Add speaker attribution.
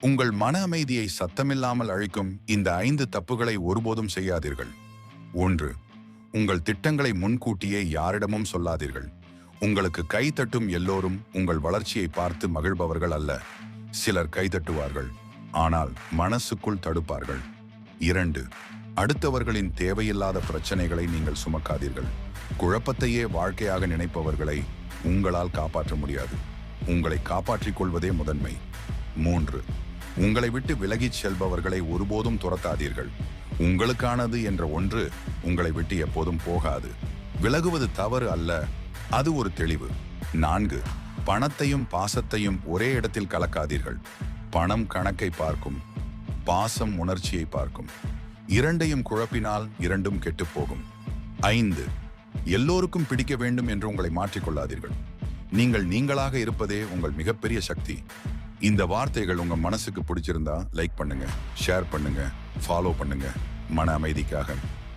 Speaker 1: உங்கள் மன அமைதியை சத்தமில்லாமல் அழிக்கும் இந்த 5 தப்புகளை ஒருபோதும் செய்யாதீர்கள். 1. உங்கள் திட்டங்களை முன்கூட்டியே யாரிடமும் சொல்லாதீர்கள். உங்களுக்கு கைதட்டும் எல்லோரும் உங்கள் வளர்ச்சியை பார்த்து மகிழ்பவர்கள் அல்ல. சிலர் கைதட்டுவார்கள், ஆனால் மனசுக்குள் தடுப்பார்கள். 2. அடுத்தவர்களின் தேவையில்லாத பிரச்சனைகளை நீங்கள் சுமக்காதீர்கள். குழப்பத்தையே வாழ்க்கையாக நினைப்பவர்களை உங்களால் காப்பாற்ற முடியாது. உங்களை காப்பாற்றிக் கொள்வதே முதன்மை. 3. உங்களை விட்டு விலகிச் செல்பவர்களை ஒருபோதும் துரத்தாதீர்கள். உங்களுக்கானது என்ற ஒன்று உங்களை விட்டு எப்போதும் போகாது. விலகுவது தவறு அல்ல, அது ஒரு தெளிவு. 4. பணத்தையும் பாசத்தையும் ஒரே இடத்தில் கலக்காதீர்கள். பணம் கணக்கை பார்க்கும், பாசம் உணர்ச்சியை பார்க்கும். இரண்டையும் குழப்பினால் இரண்டும் கெட்டுப்போகும். 5. எல்லோருக்கும் பிடிக்க வேண்டும் என்று உங்களை மாற்றிக்கொள்ளாதீர்கள். நீங்கள் நீங்களாக இருப்பதே உங்கள் மிகப்பெரிய சக்தி. இந்த வார்த்தைகள் உங்க மனசுக்கு பிடிச்சிருந்தா லைக் பண்ணுங்க, ஷேர் பண்ணுங்க, ஃபாலோ பண்ணுங்க. மன அமைதிக்காக